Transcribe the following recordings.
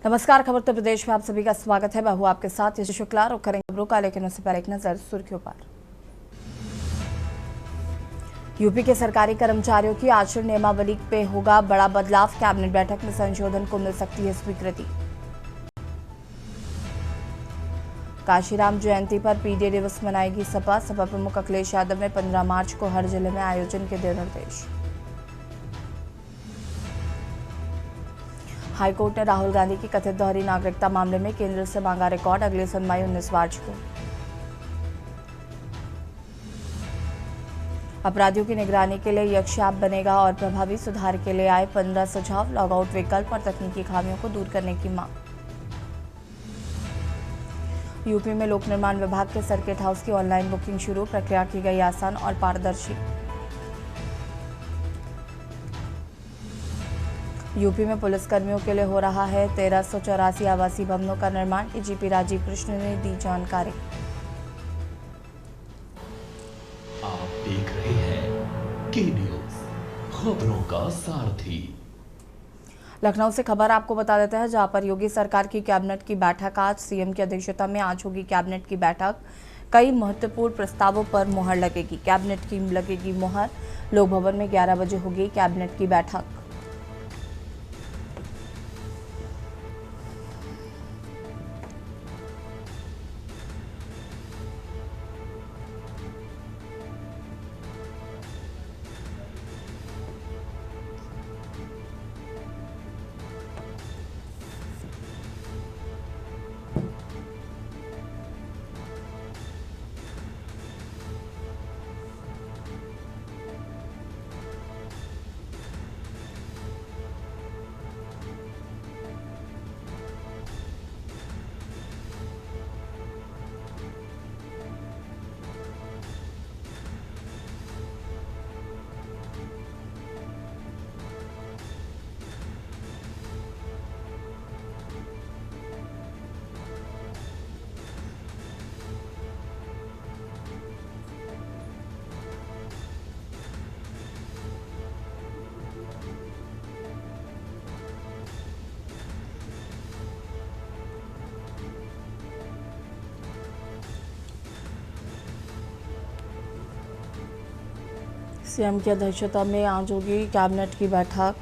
नमस्कार, खबर उत्तर प्रदेश में आप सभी का स्वागत है। मैं हूं आपके साथ यश शुक्ला। रुक करेंगे खबरों का, लेकिन उससे पहले एक नजर सुर्खियों पर। यूपी के सरकारी कर्मचारियों की आचरण नियमावली पे होगा बड़ा बदलाव। कैबिनेट बैठक में संशोधन को मिल सकती है स्वीकृति। काशीराम जयंती पर पीडीए दिवस मनाएगी सपा प्रमुख अखिलेश यादव ने 15 मार्च को हर जिले में आयोजन के दिए निर्देश। हाईकोर्ट ने राहुल गांधी की कथित दोहरी नागरिकता मामले में केंद्र से मांगा रिकॉर्ड। अगली सुनवाई 19 मार्च को। अपराधियों की निगरानी के लिए यक्ष ऐप बनेगा और प्रभावी सुधार के लिए आए 15 सुझाव। लॉगआउट विकल्प और तकनीकी खामियों को दूर करने की मांग। यूपी में लोक निर्माण विभाग के सर्किट हाउस की ऑनलाइन बुकिंग शुरू। प्रक्रिया की गई आसान और पारदर्शी। यूपी में पुलिसकर्मियों के लिए हो रहा है 1384 आवासीय भवनों का निर्माण। डीजीपी राजीव कृष्ण ने दी जानकारी। आप देख रहे हैं के न्यूज, खबरों का सारथी। लखनऊ से खबर आपको बता देते हैं, जहां पर योगी सरकार की कैबिनेट की बैठक आज। सीएम की अध्यक्षता में आज होगी कैबिनेट की बैठक। कई महत्वपूर्ण प्रस्तावों पर मुहर लगेगी। कैबिनेट की लगेगी मुहर। लोक भवन में 11 बजे होगी कैबिनेट की बैठक। सीएम की अध्यक्षता में आज होगी कैबिनेट की बैठक।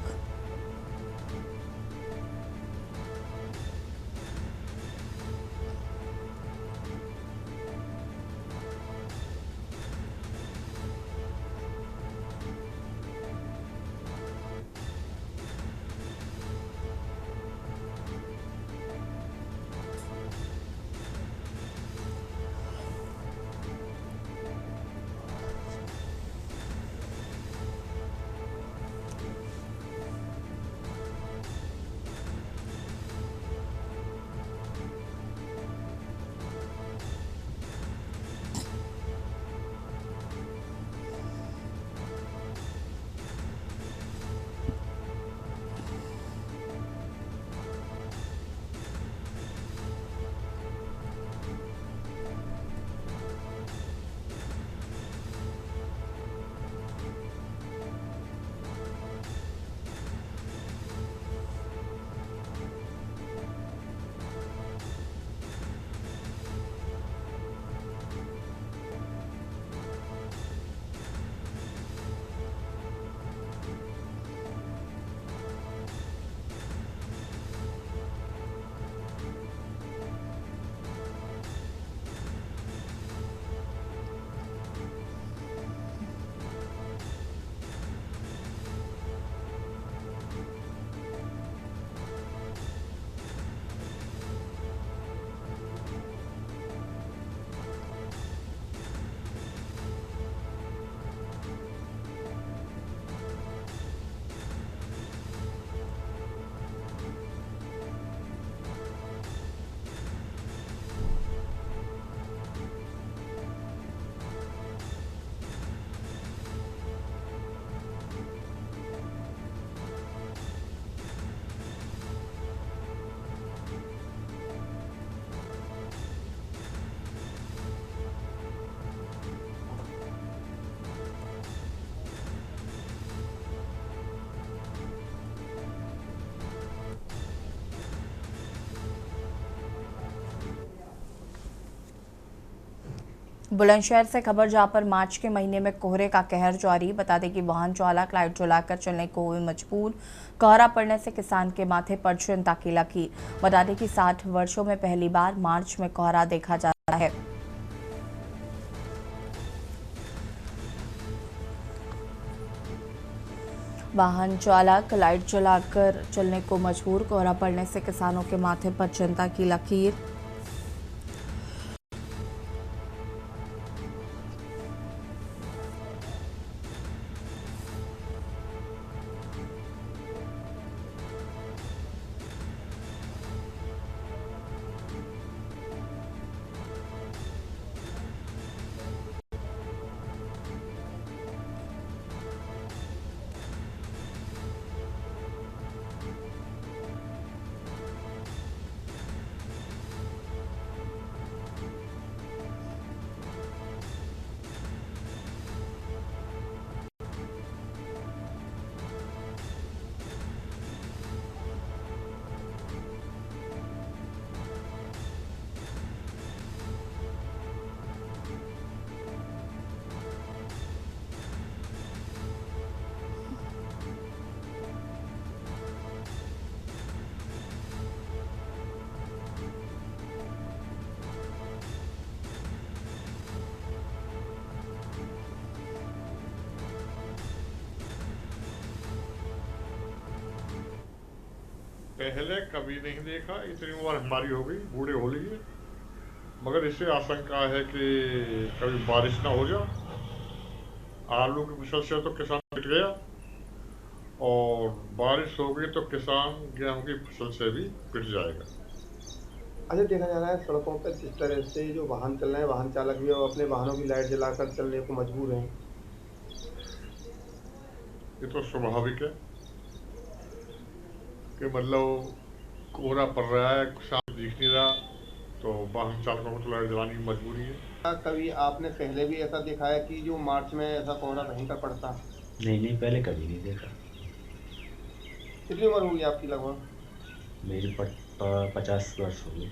बुलंदशहर से खबर जहां पर मार्च के महीने में कोहरे का कहर जारी। बता दें कि वाहन चालक लाइट जलाकर चलने को हुए मजबूर। कोहरा पड़ने से किसान के माथे पर चिंता की लकीर। बता दें कि 60 वर्षों में पहली बार मार्च में कोहरा देखा जा रहा है। वाहन चालक लाइट जलाकर चलने को मजबूर। कोहरा पड़ने से किसानों के माथे पर चिंता की लकीर। पहले कभी नहीं देखा, इतनी उम्र हमारी हो गई, बूढ़े हो लिए, मगर इससे आशंका है कि कभी बारिश ना हो जाए। आलू की फसल से तो किसान पिट गया, और बारिश हो गई तो किसान गेहूं की फसल से भी पिट जाएगा। अच्छा, देखा जा रहा है सड़कों पर जिस तरह से जो वाहन चल रहे हैं, वाहन चालक भी अब अपने वाहनों की लाइट जलाकर चलने को मजबूर हैं। ये तो स्वाभाविक है कि मतलब कोहरा पड़ रहा है, साफ दिख नहीं रहा, तो वाहन चालकों को तो लाइट जलाने की मजबूरी है। क्या कभी आपने पहले भी ऐसा देखा है कि जो मार्च में ऐसा कोहरा भयंकर पड़ता? नहीं, पहले कभी नहीं देखा। कितनी उम्र होगी आपकी लगभग? मेरी 50 वर्ष हो गई।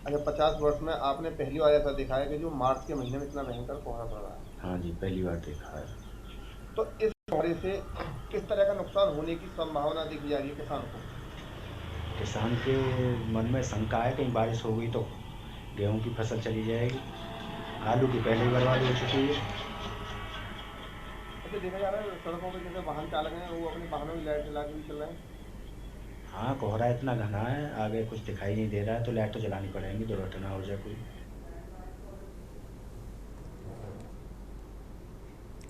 अच्छा, 50 वर्ष में आपने पहली बार ऐसा देखा है कि जो मार्च के महीने में इतना भयंकर कोहरा पड़ रहा है? हाँ जी, पहली बार देखा है। तो इस कोहरे से किस तरह का नुकसान होने की संभावना देखी जा रही है किसान को? किसान के मन में शंका है कहीं बारिश हो गई तो गेहूं की फसल चली जाएगी। आलू की पहले ही बर्बाद हो चुकी है। अच्छा, देखा जा रहा है सड़कों पर जैसे वाहन चालक हैं वो अपने वाहनों की लाइट जला के भी चल रहे हैं। हाँ, कोहरा इतना घना है, आगे कुछ दिखाई नहीं दे रहा है, तो लाइट तो जलानी पड़ेगी, दुर्घटना हो जाए कोई।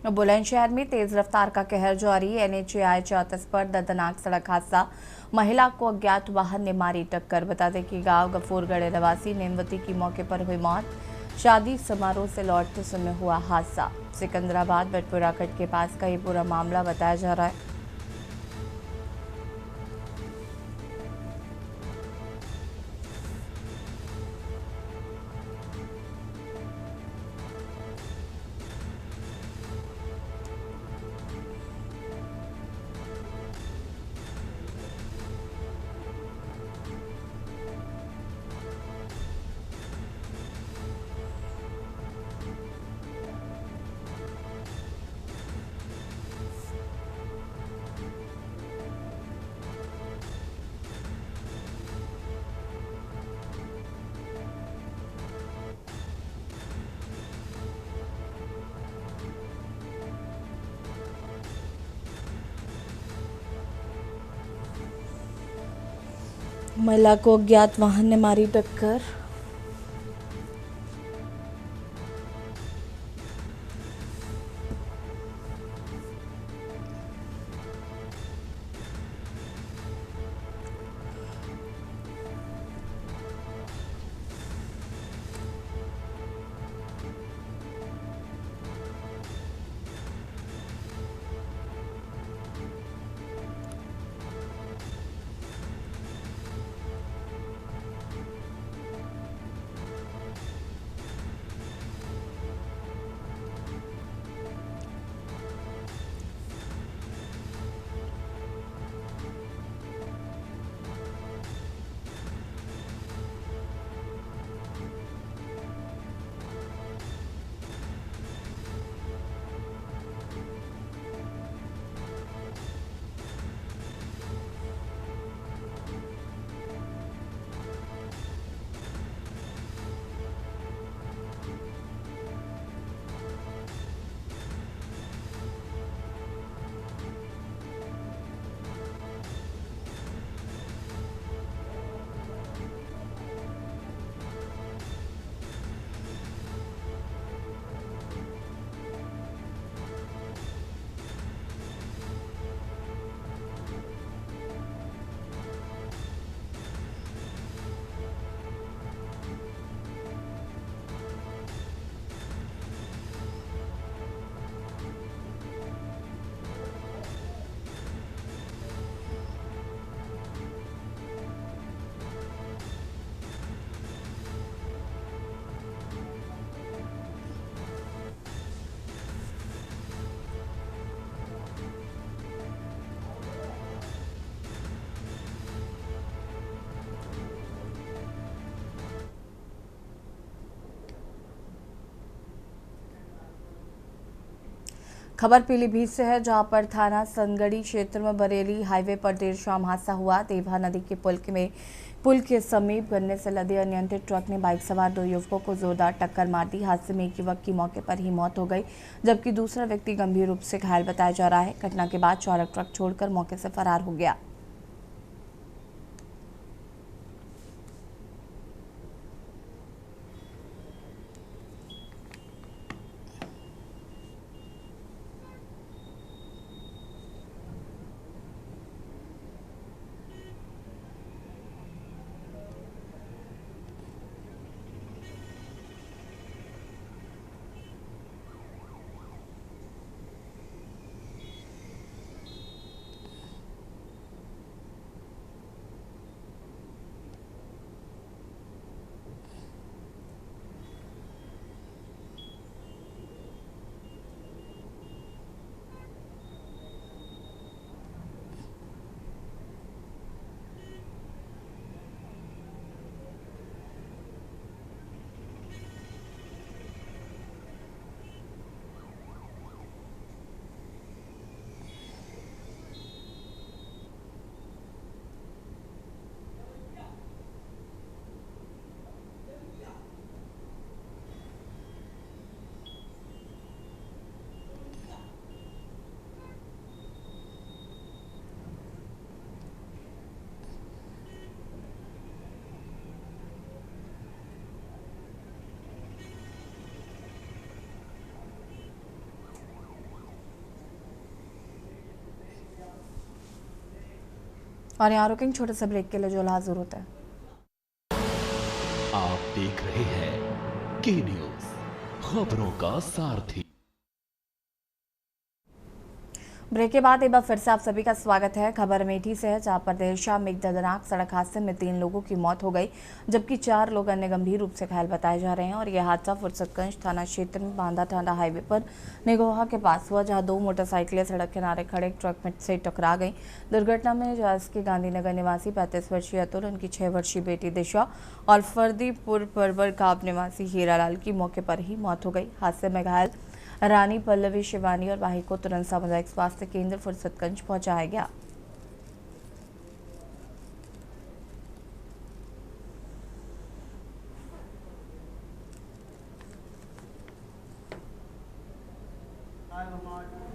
बुलंदशहर में तेज रफ्तार का कहर जारी। NH 34 पर दर्दनाक सड़क हादसा। महिला को अज्ञात वाहन ने मारी टक्कर। बता दें कि गांव गफूरगढ़ निवासी नेमवती की मौके पर हुई मौत। शादी समारोह से लौटते समय हुआ हादसा। सिकंदराबाद बटपुरा कट के पास का ये पूरा मामला बताया जा रहा है। महिला को अज्ञात वाहन ने मारी टक्कर। खबर पीलीभीत से है, जहां पर थाना संगड़ी क्षेत्र में बरेली हाईवे पर देर शाम हादसा हुआ। देवा नदी के पुल के समीप गन्ने से लदे अनियंत्रित ट्रक ने बाइक सवार 2 युवकों को जोरदार टक्कर मार दी। हादसे में एक युवक की मौके पर ही मौत हो गई, जबकि दूसरा व्यक्ति गंभीर रूप से घायल बताया जा रहा है। घटना के बाद चालक ट्रक छोड़कर मौके से फरार हो गया। और यहाँ रुकेंगे छोटे से ब्रेक के लिए, जो हाजिर होता है। आप देख रहे हैं के न्यूज, खबरों का सारथी। ब्रेक के बाद एक बार फिर से आप सभी का स्वागत है। खबर अमेठी से है, जहां पर देर शाम एक दर्दनाक सड़क हादसे में 3 लोगों की मौत हो गई, जबकि 4 लोग अन्य गंभीर रूप से घायल बताए जा रहे हैं। और यह हादसा फुरसतगंज थाना क्षेत्र में बांदा टांडा हाईवे पर निगोहा के पास हुआ, जहां 2 मोटरसाइकिलें सड़क किनारे खड़े एक ट्रक में से टकरा गई। दुर्घटना में के गांधीनगर निवासी 35 वर्षीय अतुल, उनकी 6 वर्षीय बेटी दिशा और फर्दीपुर परवर काब निवासी हीरालाल की मौके पर ही मौत हो गई। हादसे में घायल रानी, पल्लवी, शिवानी और भाई को तुरंत सामुदायिक स्वास्थ्य केंद्र फुरसतगंज पहुंचाया गया।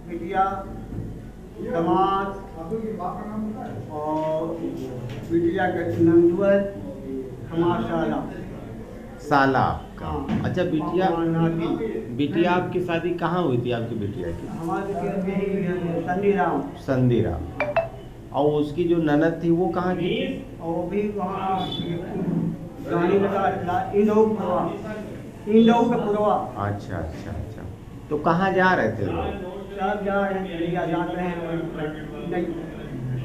बिटिया, दामाद और बिटिया के नंदुअर, हमारा साला आपका। हाँ। अच्छा, बिटिया और नाती। बिटिया आपकी शादी कहाँ हुई थी आपकी बिटिया की? हमारे संदीराम। संदीराम। और उसकी जो ननद थी वो कहाँ की थी? और वो भी वहाँ गाड़ी में इंदौ का पुरवा। अच्छा अच्छा अच्छा। तो कहाँ जा रहे थे लोग? सब जा रहे हैं, बिटिया जाते हैं,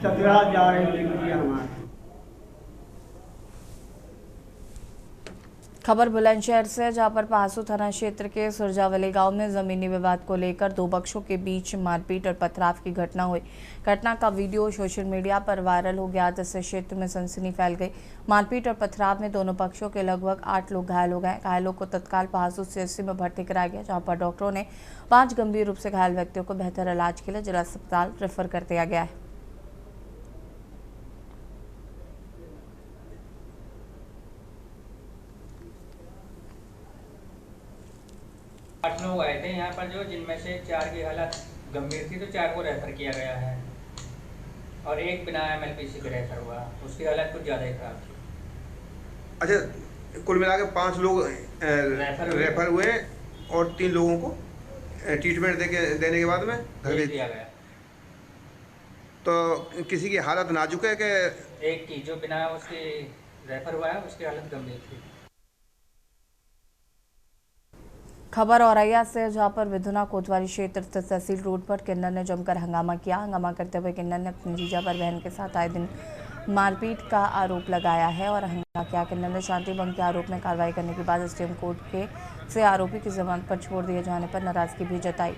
ससुराल जा रहे हैं बिटिया हमारे। खबर बुलंदशहर से, जहां पर पहासू थाना क्षेत्र के सुरजावली गांव में जमीनी विवाद को लेकर 2 पक्षों के बीच मारपीट और पथराव की घटना हुई। घटना का वीडियो सोशल मीडिया पर वायरल हो गया, जिससे क्षेत्र में सनसनी फैल गई। मारपीट और पथराव में दोनों पक्षों के लगभग 8 लोग घायल हो गए। घायलों को तत्काल पहासू सीएचसी में भर्ती कराया गया, जहाँ पर डॉक्टरों ने 5 गंभीर रूप से घायल व्यक्तियों को बेहतर इलाज के लिए जिला अस्पताल रेफर कर दिया गया है। आठ लोग आए थे यहाँ पर, जो जिनमें से 4 की हालत गंभीर थी, तो 4 को रेफर किया गया है और एक बिना MLPC के रेफर हुआ, उसकी हालत कुछ ज़्यादा ही खराब थी। अच्छा, कुल मिला के 5 लोग रेफर हुए और 3 लोगों को ट्रीटमेंट देने के बाद में घर भेज दिया गया। तो किसी की हालत नाजुक है कि? एक की जो बिना उसके रेफर हुआ है उसकी हालत गंभीर थी। खबर औरैया से, जहां पर विधुना कोतवाली क्षेत्र स्थित तहसील रोड पर किन्नर ने जमकर हंगामा किया। हंगामा करते हुए किन्नर ने अपने जीजा पर बहन के साथ आए दिन मारपीट का आरोप लगाया है और हंगामा किया। किन्नर ने शांति भंग के आरोप में कार्रवाई करने के बाद SDM कोर्ट से आरोपी की जमानत पर छोड़ दिए जाने पर नाराजगी भी जताई।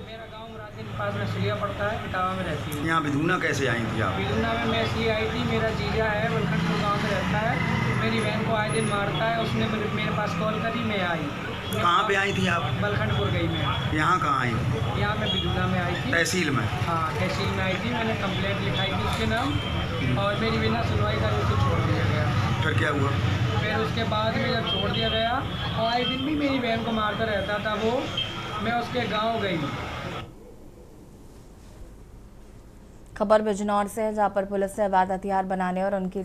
मेरा गाँव पास नसलिया पड़ता है, इटावा में रहती हूँ। यहाँ बिधूना कैसे आई थी आप? बिधूना में मैं इसलिए आई थी, मेरा जीजा है बलखंडपुर गाँव में रहता है, मेरी बहन को आए दिन मारता है, उसने मेरे पास कॉल करी, मैं आई। कहाँ पे आई थी आप? बलखंडपुर गई मैं। यहाँ कहाँ आई? यहाँ मैं बिधूना में आई थी, तहसील में। हाँ तहसील में आई थी, मैंने कंप्लेंट लिखाई थी उसके नाम, और मेरी बिना सुनवाई कर उसे छोड़ दिया गया। फिर क्या हुआ? फिर उसके बाद में जब छोड़ दिया गया, और आए दिन भी मेरी बहन को मारता रहता था वो, मैं उसके गांव गई। खबर बिजनौर से है, जहां पर पुलिस ने अवैध हथियार बनाने और उनकी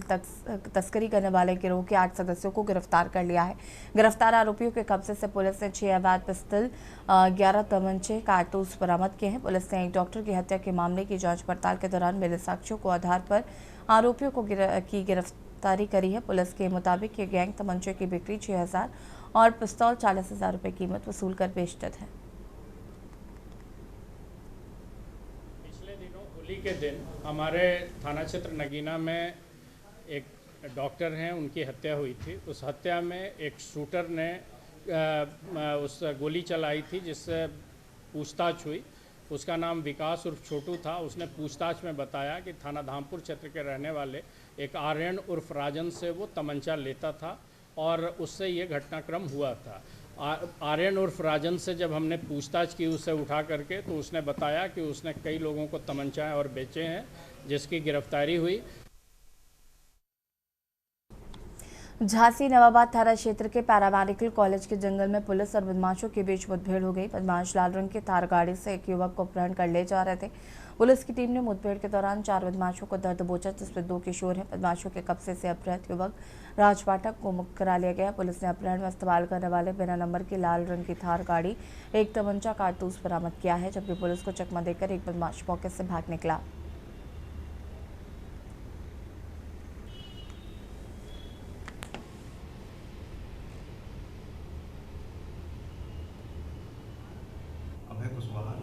तस्करी करने वाले गिरोह के 8 सदस्यों को गिरफ्तार कर लिया है। गिरफ्तार आरोपियों के कब्जे से पुलिस ने 6 अवैध पिस्टल, 11 तमंचे, कारतूस बरामद किए हैं। पुलिस ने एक डॉक्टर की हत्या के मामले की जांच पड़ताल के दौरान मिले साक्ष्यों को आधार पर आरोपियों को गिरफ्तारी करी है। पुलिस के मुताबिक ये गैंग तमंचे की बिक्री 6,000 और पिस्तौल 40,000 रुपये कीमत वसूल कर बेचते थे। होली के दिन हमारे थाना क्षेत्र नगीना में एक डॉक्टर हैं, उनकी हत्या हुई थी। उस हत्या में एक शूटर ने उस गोली चलाई थी, जिससे पूछताछ हुई। उसका नाम विकास उर्फ छोटू था। उसने पूछताछ में बताया कि थाना धामपुर क्षेत्र के रहने वाले एक आर्यन उर्फ राजन से वो तमंचा लेता था और उससे ये घटनाक्रम हुआ था। आर्यन उर्फ राजन से जब हमने पूछताछ की उसे उठा करके, तो उसने बताया कि उसने कई लोगों को तमंचाएं और बेचे हैं, जिसकी गिरफ्तारी हुई। झांसी नवाबाद थाना क्षेत्र के पैरामेडिकल कॉलेज के जंगल में पुलिस और बदमाशों के बीच मुठभेड़ हो गई। बदमाश लाल रंग की थार गाड़ी से एक युवक को अपहरण कर ले जा रहे थे। पुलिस की टीम ने मुठभेड़ के दौरान 4 बदमाशों को दर्द बोचा, जिसमें 2 किशोर हैं। बदमाशों के कब्जे से अपहृत युवक राज पाठक को मुक्त करा लिया गया। पुलिस ने अपहरण में इस्तेमाल करने वाले बिना नंबर की लाल रंग की थार गाड़ी, एक तमंचा, कारतूस बरामद किया है, जबकि पुलिस को चकमा देकर एक बदमाश मौके से भाग निकला।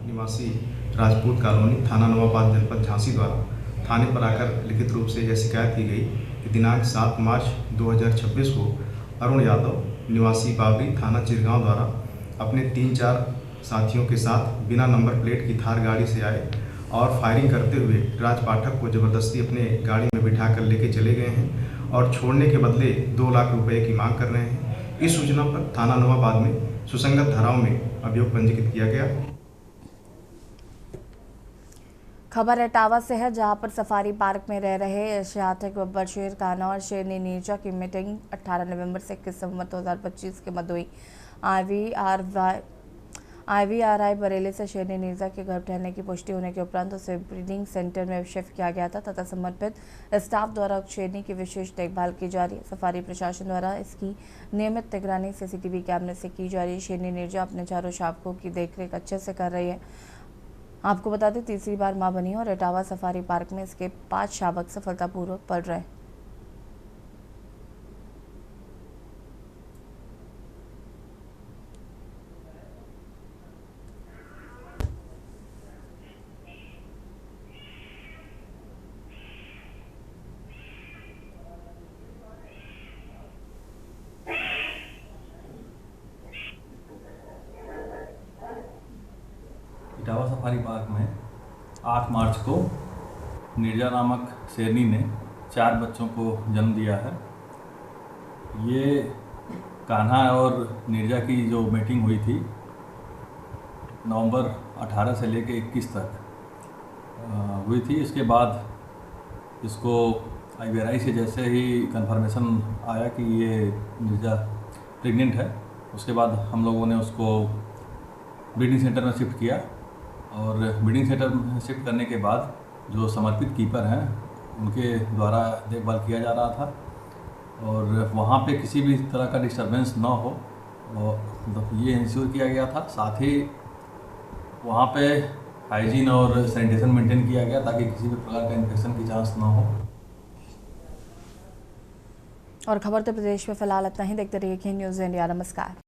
निवासी राजपूत कॉलोनी, थाना नवाबाद, जनपद झांसी द्वारा थाने पर आकर लिखित रूप से यह शिकायत की गई कि दिनांक 7 मार्च 2026 को अरुण यादव निवासी बाबरी, थाना चिरगांव द्वारा अपने 3-4 साथियों के साथ बिना नंबर प्लेट की थार गाड़ी से आए और फायरिंग करते हुए राज पाठक को जबरदस्ती अपने गाड़ी में बिठा कर लेके चले गए हैं और छोड़ने के बदले 2 लाख रुपए की मांग कर रहे हैं। इस सूचना पर थाना नवाबाद में सुसंगत धाराओं में अभियोग पंजीकृत किया गया। खबर इटावा से है, जहां पर सफारी पार्क में रह रहे एशियाटिक बब्बर शेर कान्हा और शेरनी नीरजा की मीटिंग 18 नवंबर से 21 नवंबर 2025 के मध्य हुई। IVRI बरेली से शेरनी नीरजा के घर ठहरने की पुष्टि होने के उपरांत उसे ब्रीडिंग सेंटर में शिफ्ट किया गया था तथा समर्पित स्टाफ द्वारा शेरनी की विशेष देखभाल की जा रही है। सफारी प्रशासन द्वारा इसकी नियमित निगरानी CCTV कैमरे से की जा रही है। शेरनी नीरजा अपने चारों शावकों की देखरेख अच्छे से कर रही है। आपको बता दें, तीसरी बार मां बनी और इटावा सफारी पार्क में इसके 5 शावक सफलतापूर्वक पल रहे। इटावा सफारी पार्क में 8 मार्च को नीरजा नामक शेरनी ने 4 बच्चों को जन्म दिया है। ये कान्हा और नीरजा की जो मीटिंग हुई थी नवंबर 18 से लेकर 21 तक हुई थी। इसके बाद इसको IVRI से जैसे ही कंफर्मेशन आया कि ये नीरजा प्रेग्नेंट है, उसके बाद हम लोगों ने उसको ब्रीडिंग सेंटर में शिफ्ट किया और ब्रीडिंग सेंटर में शिफ्ट करने के बाद जो समर्पित कीपर हैं उनके द्वारा देखभाल किया जा रहा था और वहाँ पे किसी भी तरह का डिस्टर्बेंस ना हो और ये इंश्योर किया गया था। साथ ही वहाँ पे हाइजीन और सैनिटेशन मेंटेन किया गया ताकि किसी भी प्रकार का इन्फेक्शन की चांस ना हो। और खबर तो प्रदेश में फिलहाल इतना ही। देखते रहिए KN न्यूज़ इंडिया। नमस्कार।